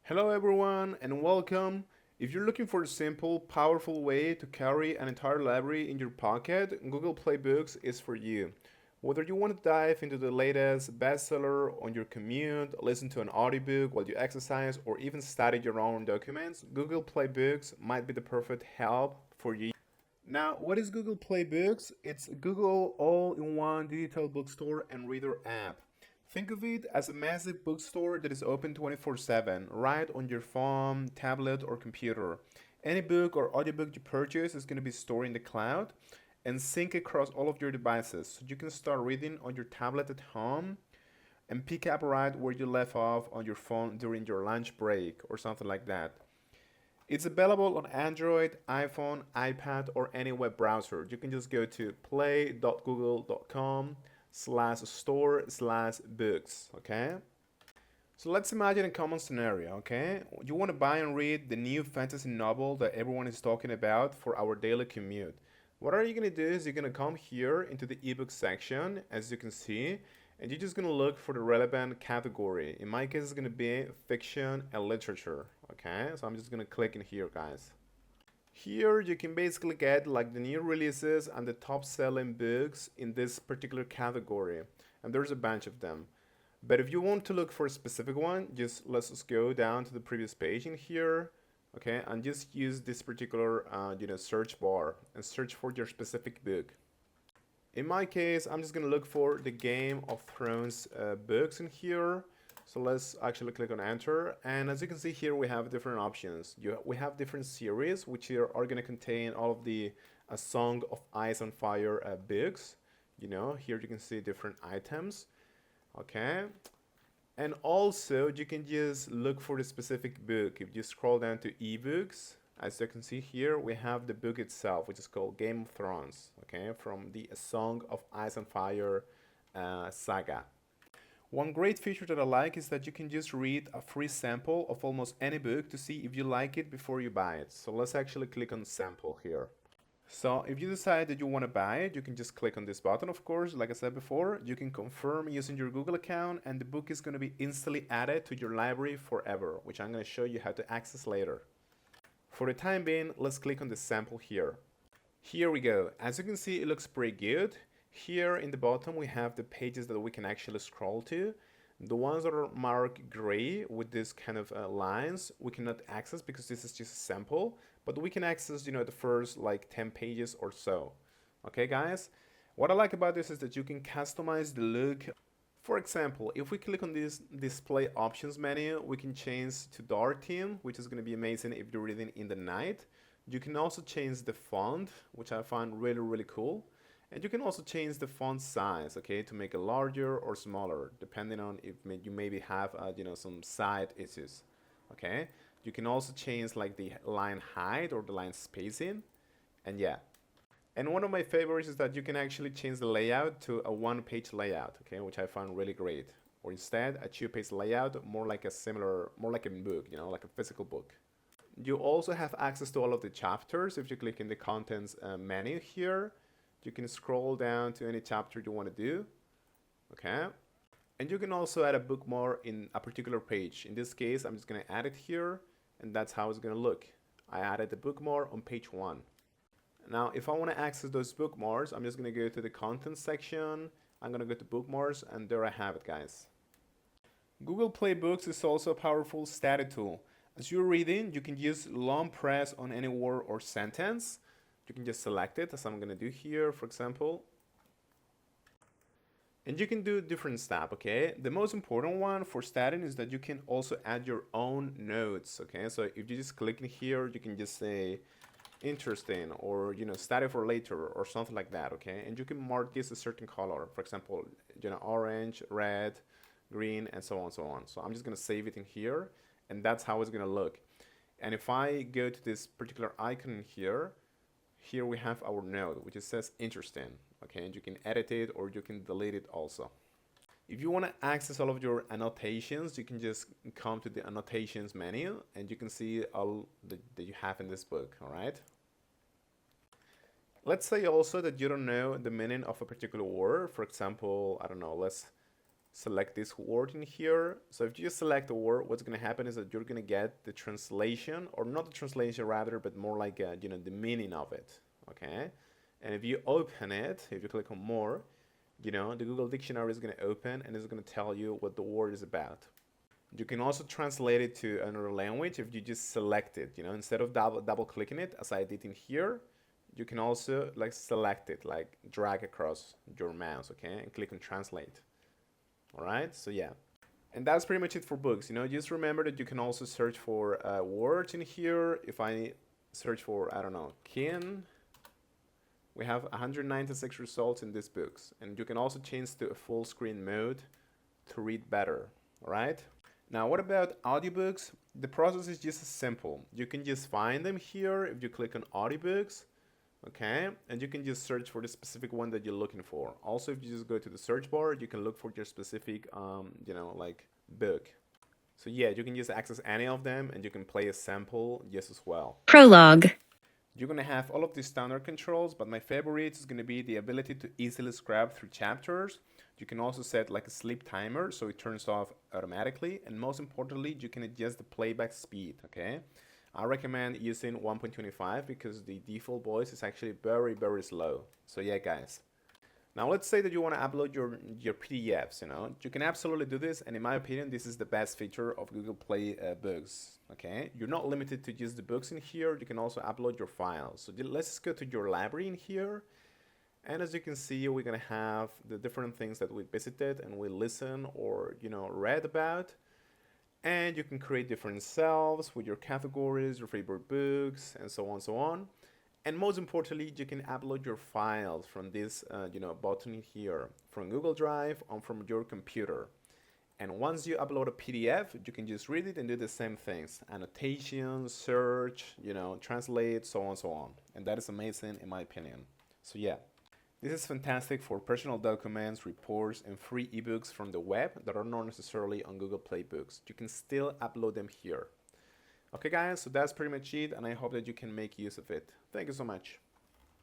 Hello everyone and welcome. If you're looking for a simple, powerful way to carry an entire library in your pocket, Google Play Books is for you. Whether you want to dive into the latest bestseller on your commute, listen to an audiobook while you exercise, or even study your own documents, Google Play Books might be the perfect help for you. Now, what is Google Play Books? It's Google all-in-one digital bookstore and reader app. Think of it as a massive bookstore that is open 24/7, right on your phone, tablet, or computer. Any book or audiobook you purchase is going to be stored in the cloud and sync across all of your devices. So you can start reading on your tablet at home and pick up right where you left off on your phone during your lunch break or something like that. It's available on Android, iPhone, iPad, or any web browser. You can just go to play.google.com/store/books, okay? So let's imagine a common scenario, okay? You want to buy and read the new fantasy novel that everyone is talking about for our daily commute. What are you going to do is you're going to come here into the ebook section, as you can see, and you're just going to look for the relevant category. In my case, it's going to be fiction and literature, okay? So I'm just going to click in here, guys. Here you can basically get like the new releases and the top selling books in this particular category, and there's a bunch of them. But if you want to look for a specific one, let's just go down to the previous page in here, okay, and just use this particular search bar and search for your specific book. In my case, I'm just gonna look for the Game of Thrones books in here. So let's actually click on enter, and as you can see here, we have different options. We have different series which are going to contain all of the A Song of Ice and Fire books. Here you can see different items, okay? And also you can just look for the specific book. If you scroll down to ebooks, as you can see here, we have the book itself, which is called Game of Thrones, okay, from the A Song of Ice and Fire saga. One great feature that I like is that you can just read a free sample of almost any book to see if you like it before you buy it. So let's actually click on sample here. So if you decide that you want to buy it, you can just click on this button, of course. Like I said before, you can confirm using your Google account, and the book is going to be instantly added to your library forever, which I'm going to show you how to access later. For the time being, let's click on the sample here. Here we go. As you can see, it looks pretty good. Here in the bottom, we have the pages that we can actually scroll to. The ones that are marked gray with this kind of lines, we cannot access because this is just a sample, but we can access, the first like 10 pages or so. Okay, guys? What I like about this is that you can customize the look. For example, if we click on this display options menu, we can change to dark theme, which is going to be amazing if you're reading in the night. You can also change the font, which I find really, really cool. And you can also change the font size, okay, to make it larger or smaller, depending on if you maybe have, some side issues, okay? You can also change like the line height or the line spacing, and yeah. And one of my favorites is that you can actually change the layout to a one-page layout, okay, which I find really great. Or instead, a two-page layout, more like a book, like a physical book. You also have access to all of the chapters if you click in the contents menu here. You can scroll down to any chapter you want to do, okay? And you can also add a bookmark in a particular page. In this case, I'm just going to add it here, and that's how it's going to look. I added the bookmark on page 1. Now, if I want to access those bookmarks, I'm just going to go to the content section. I'm going to go to bookmarks, and there I have it, guys. Google Play Books is also a powerful study tool. As you're reading, you can use long press on any word or sentence. You can just select it, as I'm going to do here, for example. And you can do different stuff, okay? The most important one for studying is that you can also add your own notes, okay? So if you just click in here, you can just say interesting or, study for later or something like that, okay? And you can mark this a certain color, for example, orange, red, green, and so on and so on. So I'm just going to save it in here, and that's how it's going to look. And if I go to this particular icon here we have our note, which says interesting, okay? And you can edit it or you can delete it also. If you want to access all of your annotations, you can just come to the annotations menu and you can see all that you have in this book, all right? Let's say also that you don't know the meaning of a particular word. For example, I don't know, let's select this word in here. So if you just select a word, what's going to happen is that you're going to get the translation, or not the translation rather, but more like the meaning of it. Okay, and if you open it, if you click on more, the Google Dictionary is going to open and it's going to tell you what the word is about. You can also translate it to another language if you just select it. Instead of double clicking it as I did in here, you can also like select it, like drag across your mouse, okay, and click on translate. All right, so yeah, and that's pretty much it for books. Just remember that you can also search for words in here. If I search for, I don't know, kin, we have 196 results in these books, and you can also change to a full screen mode to read better. All right, now what about audiobooks? The process is just as simple. You can just find them here if you click on audiobooks. Okay, and you can just search for the specific one that you're looking for. Also, if you just go to the search bar, you can look for your specific like book. So yeah, you can just access any of them and you can play a sample just as well. Prologue. You're gonna have all of these standard controls, but my favorite is gonna be the ability to easily scrap through chapters. You can also set like a sleep timer so it turns off automatically, and most importantly, you can adjust the playback speed. Okay, I recommend using 1.25 because the default voice is actually very, very slow. So yeah, guys. Now let's say that you want to upload your PDFs. You can absolutely do this, and in my opinion, this is the best feature of Google Play Books. Okay, you're not limited to just the books in here. You can also upload your files. So let's just go to your library in here, and as you can see, we're gonna have the different things that we visited and we listened or read about. And you can create different shelves with your categories, your favorite books, and so on and so on. And most importantly, you can upload your files from this button here, from Google Drive or from your computer. And once you upload a PDF, you can just read it and do the same things: annotations, search, translate, so on and so on. And that is amazing in my opinion. So yeah. This is fantastic for personal documents, reports, and free ebooks from the web that are not necessarily on Google Play Books. You can still upload them here. Okay guys, so that's pretty much it, and I hope that you can make use of it. Thank you so much.